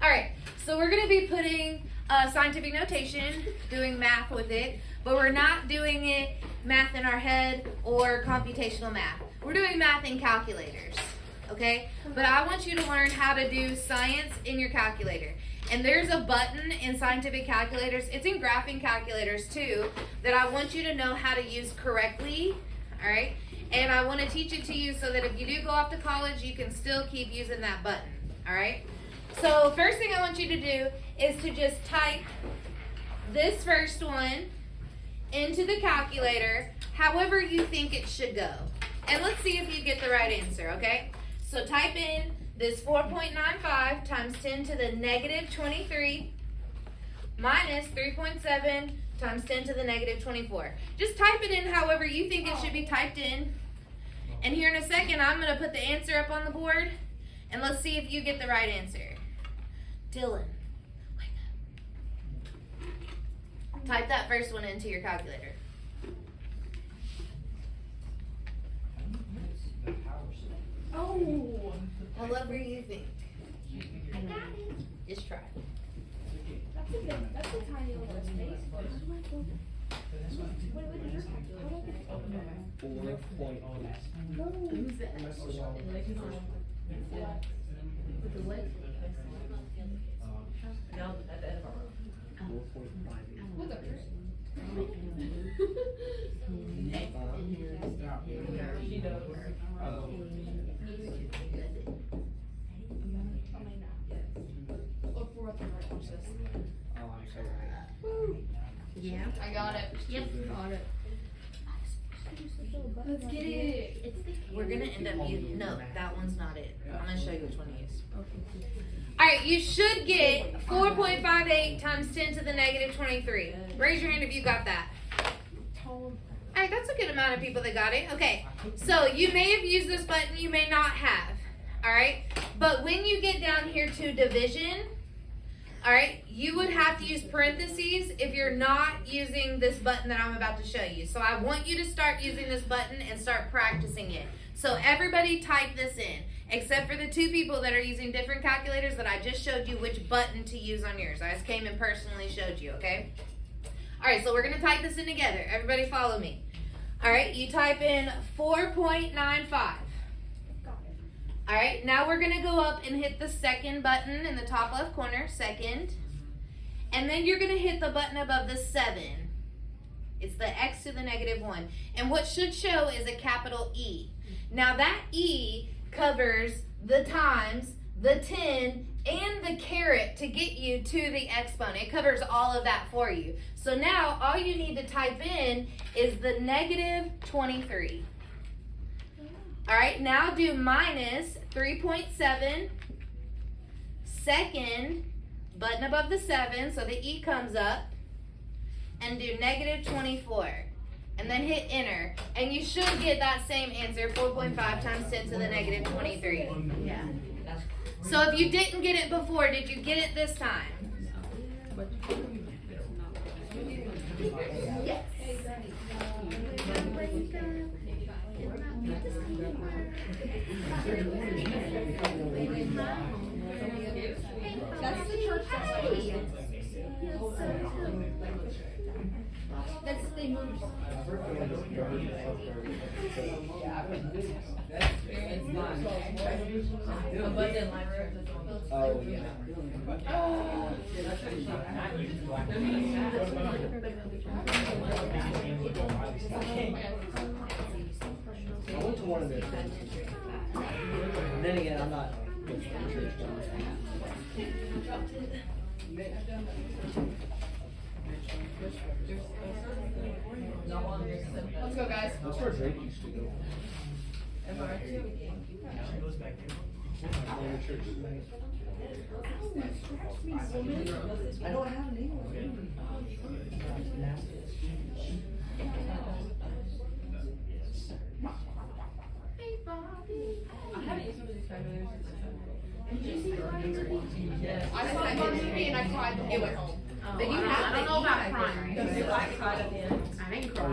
Alright, so we're going to be putting scientific notation, doing math with it, but we're not doing it math in our head or computational math. We're doing math in calculators, okay? But I want you to learn how to do science in your calculator. And there's a button in scientific calculators, it's in graphing calculators too, that I want you to know how to use correctly, alright? And I want to teach it to you so that if you do go off to college, you can still keep using that button, alright? So first thing I want you to do is to just type this first one into the calculator however you think it should go. And let's see if you get the right answer, okay? So type in this 4.95 times 10 to the negative 23 minus 3.7 times 10 to the negative 24. Just type it in however you think it should be typed in. And here in a second, I'm going to put the answer up on the board. And let's see if you get the right answer. Dylan, wake up. Type that first one into your calculator. Oh! However you think. I got it. Just try. That's a tiny little space. What is your Who's that? With the what? Down at the end of our road. What's up, Chris? She knows. Look for what the right watch this. Oh, I'm so right. Yeah. I got it. Yep. Got it. Let's get it. We're going to end up using, no, that one's not it. I'm going to show you which one to use. Alright, you should get 4.58 times 10 to the negative 23. Raise your hand if you got that. Alright, that's a good amount of people that got it. Okay, so you may have used this button, you may not have. Alright, but when you get down here to division, alright, you would have to use parentheses if you're not using this button that I'm about to show you. So I want you to start using this button and start practicing it. So everybody type this in, except for the two people that are using different calculators that I just showed you which button to use on yours. I just came and personally showed you, okay? Alright, so we're going to type this in together. Everybody follow me. Alright, you type in 4.95. Alright, now we're going to go up and hit the second button in the top left corner, second. And then you're going to hit the button above the 7. It's the x to the negative 1. And what should show is a capital E. Now that E covers the times, the 10, and the caret to get you to the exponent. It covers all of that for you. So now all you need to type in is the negative 23. Alright, now do minus 3.7, second, button above the 7, so the E comes up, and do negative 24. And then hit enter. And you should get that same answer, 4.5 times 10 to the negative 23. Yeah. So if you didn't get it before, did you get it this time? Yes. That's the church side. That's the thing. Abundant library. Oh, yeah. I went to one of those. And then again, I'm not with the church. Let's go, guys. That's where Drake used to go. I don't have an email. Hey, Bobby. I haven't used one of these calculators Did you see mine? Yes. I saw it on TV and I cried the whole way home. But you have I don't know about crying. I cried at the end. I didn't cry.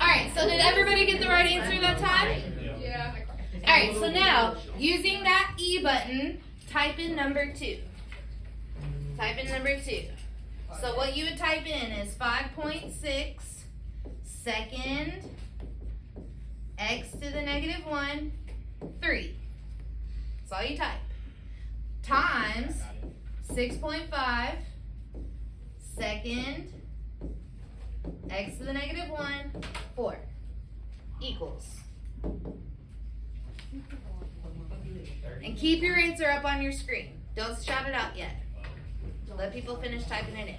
Alright, so did everybody get the right answer that time? Yeah. Alright, so now, using that E button, type in number 2. Type in number 2. So what you would type in is 5.6 second x to the negative 1, 3. That's all you type. Times 6.5 second x to the negative 1, 4 equals. And keep your answer up on your screen. Don't shout it out yet. Let people finish typing it in.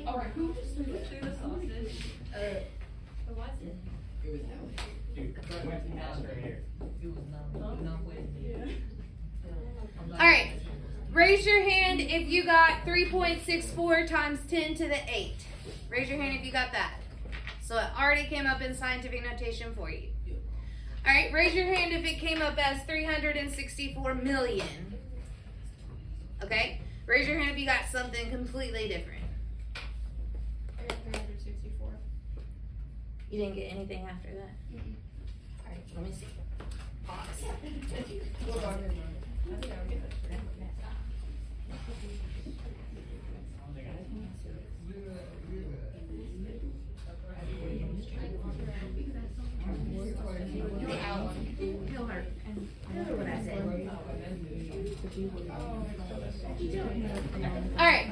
Alright, who just threw the sausage? What was it? Alright, raise your hand if you got 3.64 times 10 to the 8. Raise your hand if you got that. So it already came up in scientific notation for you. Alright, raise your hand if it came up as 364 million. Okay? Raise your hand if you got something completely different. I got 364. You didn't get anything after that? Alright, let me see. Pause. Alright,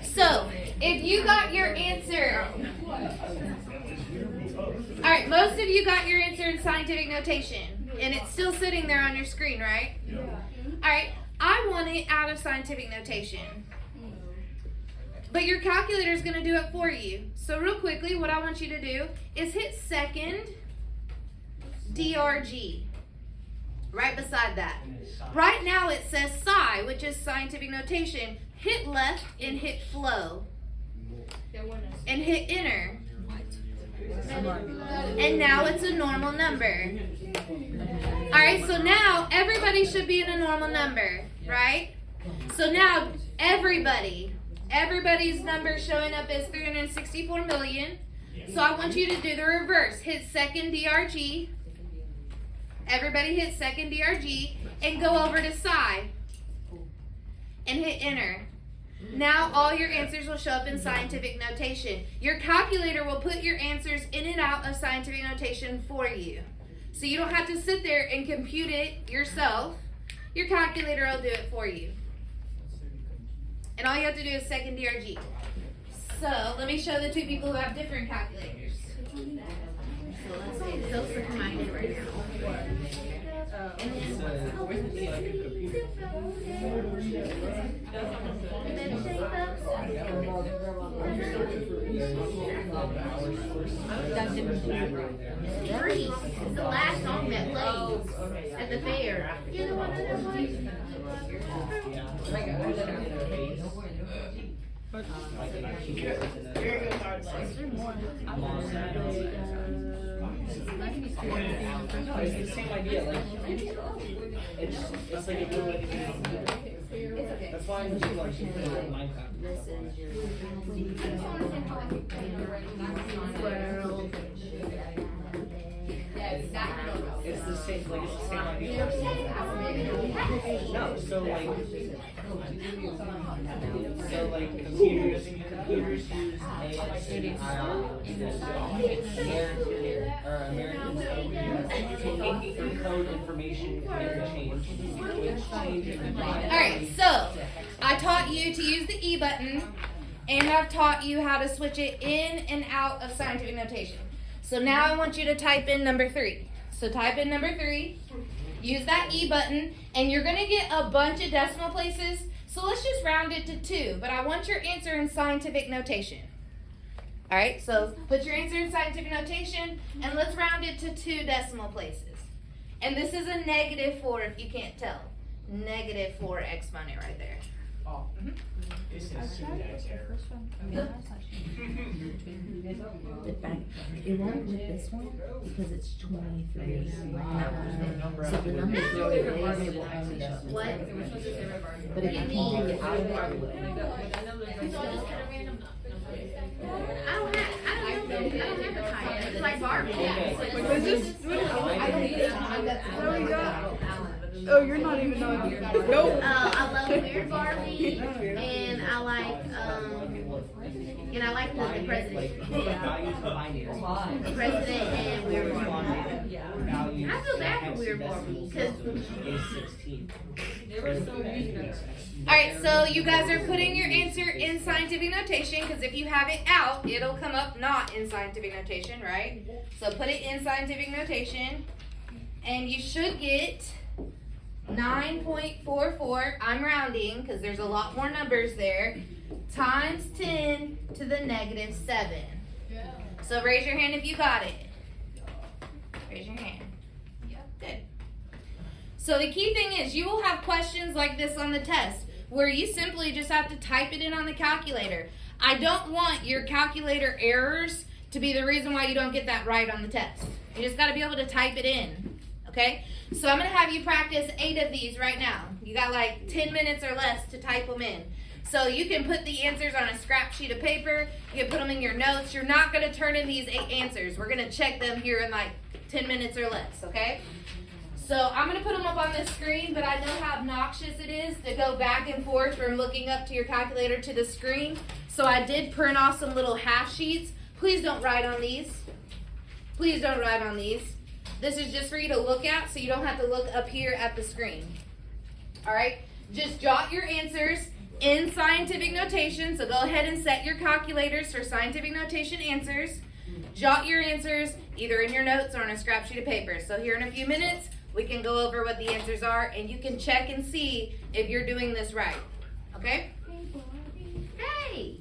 so if you got your answer, alright, most of you got your answer in scientific notation, and it's still sitting there on your screen, right? Alright, I want it out of scientific notation. But your calculator is going to do it for you. So real quickly, what I want you to do is hit second DRG right beside that. Right now it says psi, which is scientific notation. Hit left and hit flow. And hit enter. And now it's a normal number. Alright, so now everybody should be in a normal number, right? So now everybody's number showing up as 364 million. So I want you to do the reverse. Hit second DRG. Everybody hit second DRG and go over to psi and hit enter. Now all your answers will show up in scientific notation. Your calculator will put your answers in and out of scientific notation for you. So you don't have to sit there and compute it yourself. Your calculator will do it for you. And all you have to do is second DRG. So let me show the two people who have different calculators. So let's say Joseph and I did right now. Three is the last song that plays at the fair. You're the one that plays. No, it's the same idea. Like, it's like if you that's why I'm just like Minecraft. It's the same. Like it's the same idea. No, so like computers use American code information interchange, which changes. Alright, so I taught you to use the E button, and I've taught you how to switch it in and out of scientific notation. So now I want you to type in number 3. So type in number 3, use that E button, and you're going to get a bunch of decimal places. So let's just round it to 2, but I want your answer in scientific notation. Alright, so put your answer in scientific notation, and let's round it to 2 decimal places. And this is a -4 if you can't tell. -4 exponent right there. Oh. This is syntax error. It won't with this one because it's 23. Number So after the the numbers number. go away, they will only show. What? But if I can take it out of it, I don't have a timer. It's like Barbie. Is this? I don't need it. What do we got? Oh, you're not even on. Nope. I love Weird Barbie, and I like the president. The president and Weird Barbie. I feel bad for Weird Barbie because. Alright, so you guys are putting your answer in scientific notation because if you have it out, it'll come up not in scientific notation, right? So put it in scientific notation, and you should get 9.44. I'm rounding because there's a lot more numbers there. Times 10 to the negative 7. So raise your hand if you got it. Raise your hand. Yep, good. So the key thing is you will have questions like this on the test where you simply just have to type it in on the calculator. I don't want your calculator errors to be the reason why you don't get that right on the test. You just got to be able to type it in, okay? So I'm going to have you practice 8 of these right now. You got like 10 minutes or less to type them in. So you can put the answers on a scrap sheet of paper. You can put them in your notes. You're not going to turn in these 8 answers. We're going to check them here in like 10 minutes or less, okay? So I'm going to put them up on the screen, but I know how obnoxious it is to go back and forth from looking up to your calculator to the screen. So I did print off some little half sheets. Please don't write on these. Please don't write on these. This is just for you to look at so you don't have to look up here at the screen. All right? Just jot your answers in scientific notation. So go ahead and set your calculators for scientific notation answers. Jot your answers either in your notes or on a scrap sheet of paper. So here in a few minutes, we can go over what the answers are, and you can check and see if you're doing this right. Okay? Hey!